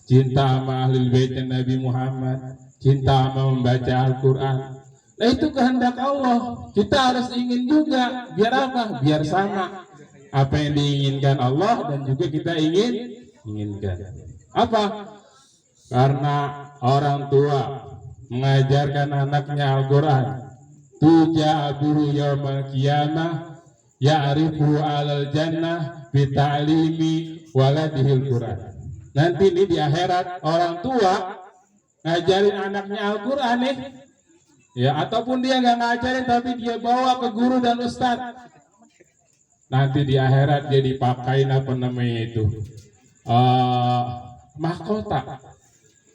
cinta sama ahlul bait Nabi Muhammad, cinta sama membaca Al-Quran. Nah itu kehendak Allah. Kita harus ingin juga. Biar apa? Biar sama apa yang diinginkan Allah dan juga kita inginkan. Apa? Karena orang tua mengajarkan anaknya Al-Quran, tujabuhu yaumal qiyamah ya'rifu alal jannah bita'limi waladihil Quran. Nanti ini di akhirat orang tua ngajarin anaknya Al-Quran nih, ya, ataupun dia nggak ngajarin tapi dia bawa ke guru dan ustadz. Nanti di akhirat dia dipakai apa namanya itu, mahkota.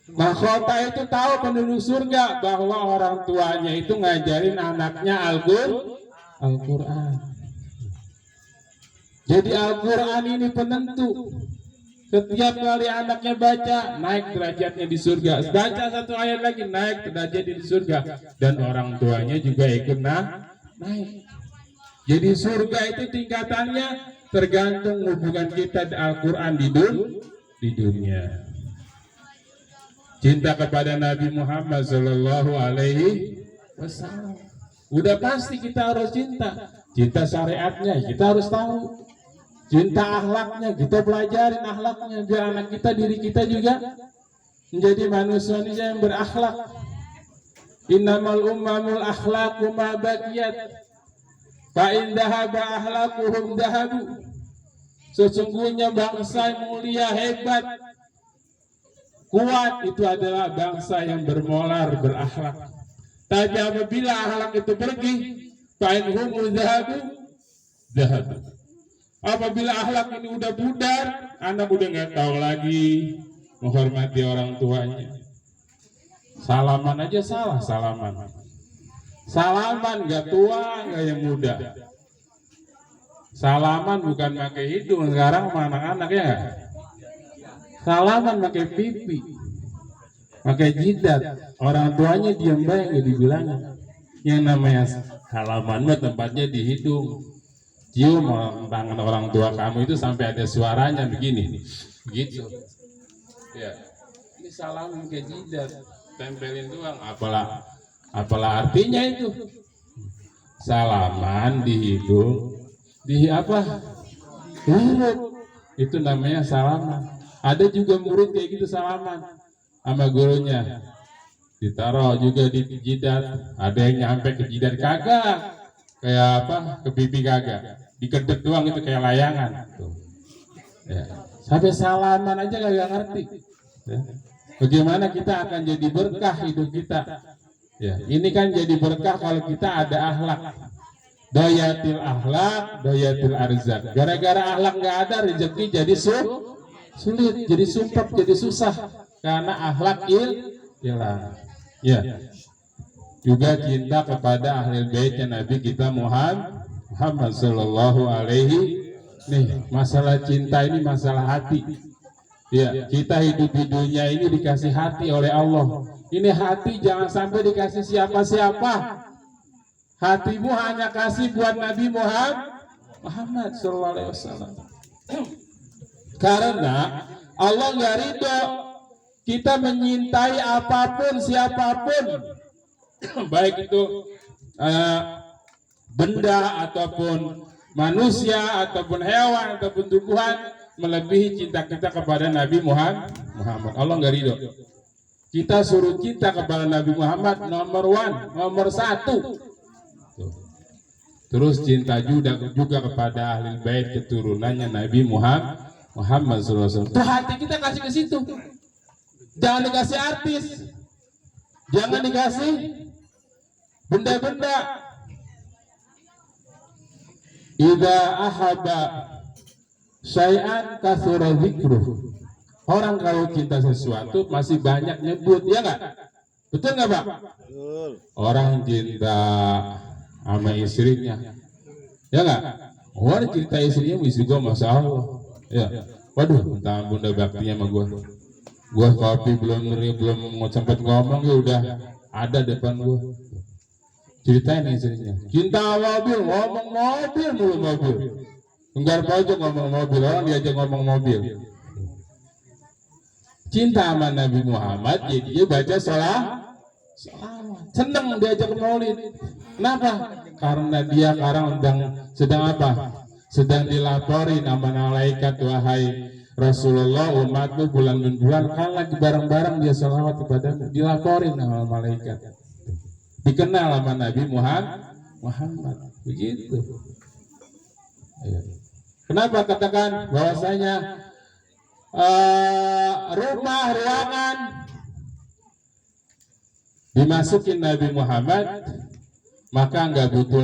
Mahkota itu tahu penduduk surga bahwa orang tuanya itu ngajarin anaknya Al-Quran. Jadi Al-Quran ini penentu. Setiap kali anaknya baca, naik derajatnya di surga. Baca satu ayat lagi, naik derajat di surga. Dan orang tuanya juga ikut naik. Jadi surga itu tingkatannya tergantung hubungan kita di Al-Quran di dunia. Cinta kepada Nabi Muhammad Sallallahu Alaihi Wasallam. Udah pasti kita harus cinta. Cinta syariatnya kita harus tahu. Cinta akhlaknya kita pelajarin akhlaknya biar anak kita, diri kita juga menjadi manusia yang berakhlak. Innamal ummamul akhlaqu ma baqiyat. Fa in dhahaba akhlaquhum dhahabu. Sesungguhnya bangsa yang mulia, hebat, kuat itu adalah bangsa yang bermolar, berakhlak. Tapi apabila akhlak itu pergi, fa'inhum dhahabu. Apabila akhlak ini udah pudar, anak udah nggak tahu lagi menghormati orang tuanya. Salaman aja salah, salaman nggak tua, nggak yang muda. Salaman bukan pakai hidung, sekarang sama anak-anak ya. Salaman pakai pipi, pakai jidat. Orang tuanya diam baik nggak dibilangin. Yang namanya salaman mah tempatnya di hidung. Cium tangan orang tua kamu itu sampai ada suaranya begini, begitu. Ya, ini salaman pakai jidat, tempelin doang. Apalah artinya itu? Salaman di hidung, di apa? Mulut. Itu namanya salaman. Ada juga murid kayak gitu salaman sama gurunya, ditaruh juga di jidat. Ada yang nyampe ke jidat kagak, kayak apa, ke pipi kagak, dikedek doang itu kayak layangan. Tuh. Ya. Sampai salaman aja kagak ngerti. Ya. Bagaimana kita akan jadi berkah hidup kita? Ya. Ini kan jadi berkah kalau kita ada akhlak. Doyatil akhlak, doyatil arzak. Gara-gara akhlak nggak ada, rezeki jadi sulit, jadi sumpah, jadi susah karena akhlak hilang. Ya. Juga cinta kepada ahli baitnya Nabi kita Muhammad Sallallahu Alaihi. Nih, masalah cinta ini masalah hati. Ya, kita hidup di dunia ini dikasih hati oleh Allah. Ini hati jangan sampai dikasih siapa-siapa. Hatimu hanya kasih buat Nabi Muhammad Sallallahu Alaihi Wasallam. Karena Allah nggak ridho kita menyintai apapun siapapun, baik itu benda ataupun manusia ataupun hewan ataupun tumbuhan, melebihi cinta kita kepada Nabi Muhammad. Allah nggak ridho. Kita suruh cinta kepada Nabi Muhammad nomor 1. Terus cinta juga kepada ahli bait keturunannya Nabi Muhammad SAW. Tuh hati kita kasih ke situ. Jangan dikasih artis, jangan dikasih benda-benda. Idza ahaba syai'an katsura dzikruh. Orang kalau cinta sesuatu masih banyak nyebut, ya nggak? Betul nggak Pak? Betul. Orang cinta sama istrinya, ya nggak? Orang cerita istrinya, istri gua masya Allah, ya. Waduh, entah bunda baktinya sama gua kopi belum sempat ngomong ya udah ada depan gua. Ceritain istrinya, cinta mobil, ngomong mobil mulu mobil. Enggar pojok ngomong mobil, orang diajak ngomong mobil. cinta sama Nabi Muhammad, jadi dia baca sholawat, seneng diajak maulid. Kenapa? Karena dia sekarang sedang apa? Sedang dilaporin sama malaikat, wahai Rasulullah, umatmu bulan dan bulan kan lagi bareng-bareng dia sholawat kepadamu, dilaporin sama malaikat, dikenal sama Nabi Muhammad. Begitu. Kenapa katakan bahwasanya rumah ruangan dimasukin Nabi Muhammad, maka nggak butuh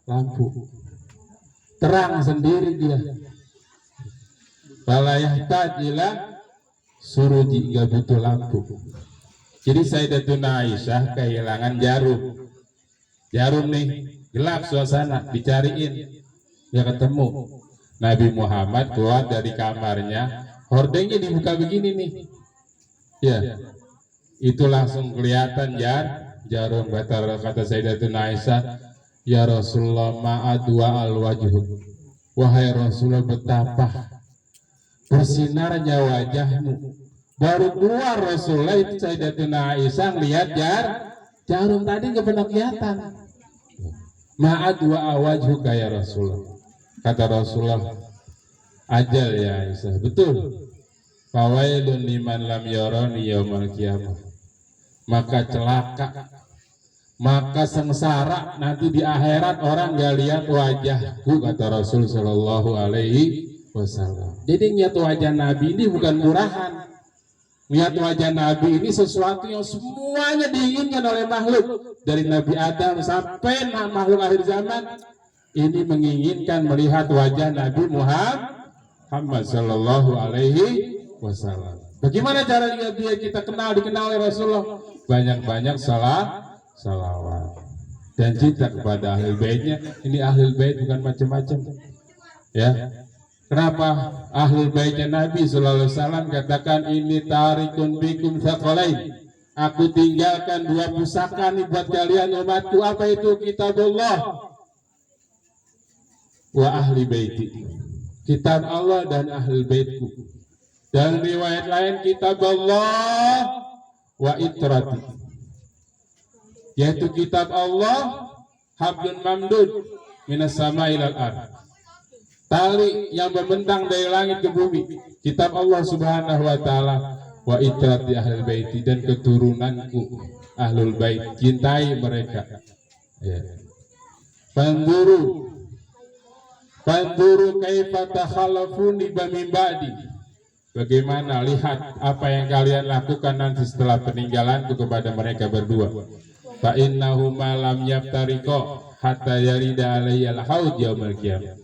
lampu, terang sendiri dia. Balayahtaj ila suruji, nggak butuh lampu. Jadi Sayyidatuna Aisyah kehilangan jarum nih, gelap suasana, dicariin, ya ketemu. Nabi Muhammad keluar dari kamarnya, hordengnya dibuka begini nih, ya, itu langsung kelihatan jarum. Kata Sayyidatuna Aisyah, ya Rasulullah ma'adwa al-wajhu, wahai Rasulullah betapa bersinarnya wajahmu. Baru keluar Rasulullah, itu Sayyidatuna Aisyah lihat jarum tadi nggak pernah kelihatan. Ma'adwa wajhuka ya Rasulullah. Kata Rasulullah, ajal ya Aisyah, betul. Fawailun liman lam yarani yaumal qiyamah. Maka celaka, maka sengsara nanti di akhirat orang gak lihat wajahku, kata Rasul Shallallahu Alaihi Wasallam. Jadi niat wajah Nabi ini bukan murahan. Niat wajah Nabi ini sesuatu yang semuanya diinginkan oleh makhluk, dari Nabi Adam sampai makhluk akhir zaman. Ini menginginkan melihat wajah Nabi Muhammad Sallallahu Alaihi Wasallam. Bagaimana cara dia kita dikenal oleh Rasulullah? Banyak-banyak salawat dan cinta kepada ahli baitnya. Ini ahli bait bukan macam-macam, ya. Kenapa ahli baitnya Nabi Sallallahu Alaihi Wasallam katakan ini tarikun bikum tsaqalain? Aku tinggalkan dua pusaka nih buat kalian umatku. Apa itu? Kitabullah wa ahli baiti, kitab Allah dan ahli baitku. Dan riwayat lain kitab Allah wa itrati, yaitu kitab Allah hablun mamdud minas sama ilal ard, tali yang membentang dari langit ke bumi. Kitab Allah Subhanahu wa taala, wa itrati ahli baiti, dan keturunanku ahlul bait, cintai mereka, ya. Panduru kaifa takhalafuni min ba'di. Bagaimana, lihat apa yang kalian lakukan nanti setelah peninggalanku kepada mereka berdua. Fa innahuma lam yaftariqa hatta yarida alayyal haud yaumil qiyamah.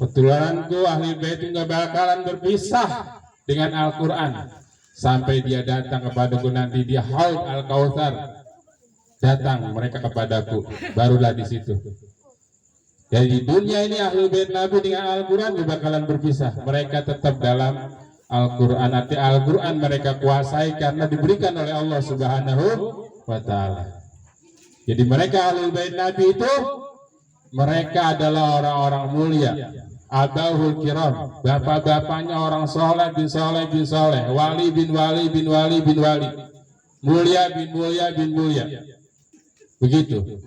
Keturunanku ahli bait enggak bakalan berpisah dengan Al-Qur'an sampai dia datang kepadaku nanti di haud Al-Kautsar. Datang mereka kepadaku, barulah di situ. Jadi di dunia ini ahli bait Nabi dengan Al-Quran gak bakalan berpisah. Mereka tetap dalam Al-Quran. Arti Al-Quran mereka kuasai karena diberikan oleh Allah Subhanahu wa ta'ala. Jadi mereka ahli bait Nabi itu, mereka adalah orang-orang mulia, abahul kiram, bapak-bapaknya orang soleh bin soleh bin soleh, wali bin wali bin wali bin wali, mulia bin mulia bin mulia. Begitu.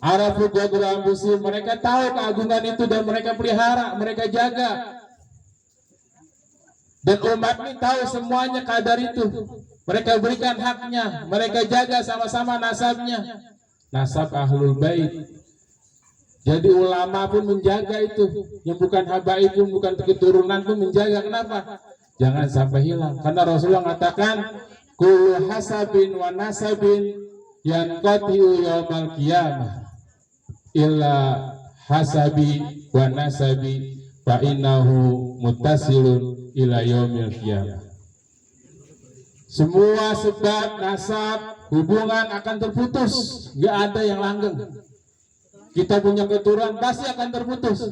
Arafu qadra anfusihim, mereka tahu keagungan itu dan mereka pelihara, mereka jaga. Dan umat ini tahu semuanya kadar itu. Mereka berikan haknya, mereka jaga sama-sama nasabnya. Nasab ahlul bait. Jadi ulama pun menjaga itu, yang bukan habaib pun, bukan keturunan pun menjaga. Kenapa? Jangan sampai hilang. Karena Rasulullah mengatakan, kullu hasabin wa nasabin yanqati'u yaumal qiyamah illa hasabi wa nasabi fa innahu muttasilun ila yaumil qiyamah. Semua sebab nasab hubungan akan terputus, nggak ada yang langgeng. Kita punya keturunan pasti akan terputus,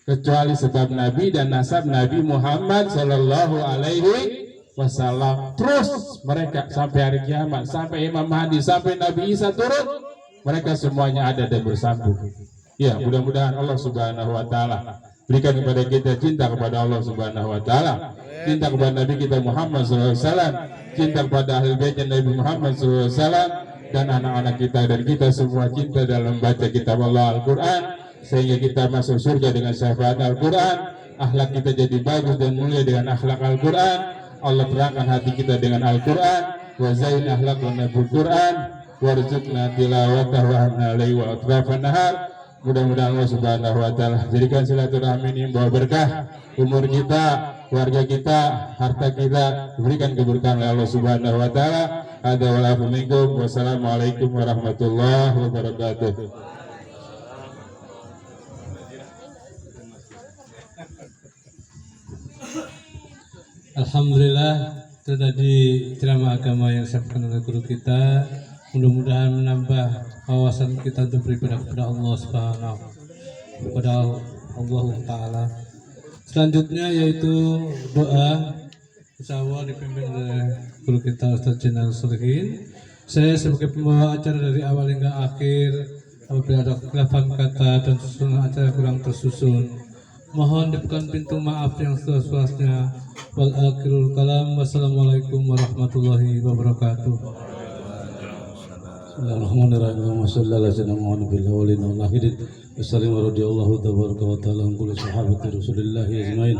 kecuali sebab Nabi dan nasab Nabi Muhammad Sallallahu Alaihi Wasallam. Terus mereka sampai hari kiamat, sampai Imam Mahdi, sampai Nabi Isa turun, mereka semuanya ada dan bersambung. Ya, mudah-mudahan Allah Subhanahu wa taala berikan kepada kita cinta kepada Allah Subhanahu wa taala, cinta kepada Nabi kita Muhammad SAW, cinta kepada ahli bait Nabi Muhammad SAW, dan anak-anak kita dan kita semua cinta dalam baca kitab Allah Al-Quran, sehingga kita masuk surga dengan syafaat Al-Quran. Akhlak kita jadi bagus dan mulia dengan akhlak Al-Quran. Allah terangkan hati kita dengan Al-Quran. Wa zain akhlaqna bil Quran warzuqna tilawatahu wa hamna alaihi wa atrafan nahar. Mudah-mudahan Allah Subhanahu wa taala jadikan silaturahmi ini membawa berkah umur kita, keluarga kita, harta kita, diberikan keberkahan oleh Allah Subhanahu wa taala. Ada walafu minkum. Wassalamualaikum warahmatullahi wabarakatuh. Alhamdulillah, itu tadi ceramah agama yang disampaikan oleh guru kita. Mudah-mudahan menambah wawasan kita untuk beribadah kepada Allah Subhanahu, kepada Allah Ta'ala. Selanjutnya yaitu doa, insyaallah dipimpin oleh guru kita Ustaz Jenal Solihin. Saya sebagai pembawa acara dari awal hingga akhir, apabila ada khilafan kata dan susunan acara kurang tersusun, mohon dibukakan pintu maaf yang seluas-luasnya. Wal akhirul kalam. Wassalamualaikum warahmatullahi wabarakatuh. Bismillahirrahmanirrahim. Assalamualaikum warahmatullahi wabarakatuh. Rasulillah ajmain.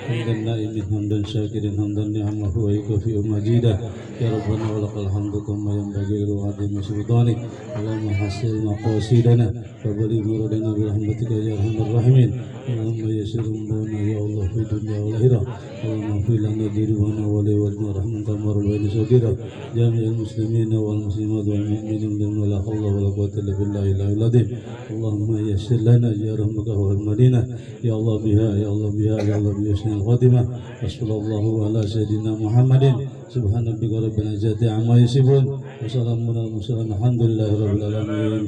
Hamdan naimin hamdan syakirin hamdan ni'amahu wa yukafi majidah. Ya Rabbana wa lakal hamdu kama yanbaghi li azimi sultanik. Allahumma hasil maqasidana wa bali muradana bi rahmatika ya arhamar rahimin. Allahumma yassir umurana ya Allah fi dunya wal akhirah. Allahumma fi lana dirwana wa li wajna rahmaka marbayna sagira. Jami'al muslimina wal muslimat wal mu'minin la hawla wa la quwwata illa billahi al-aliyyil azim. Allahumma yassir lana ya rahmaka wal madinah. Ya Allah biha ya Allah biha ya Allah bi husnil khatimah. Wassallallahu ala sayyidina Muhammadin. Subhanallahi rabbil izzati amma yasifun. Wassalamun ala mursalin. Alhamdulillahi rabbil alamin.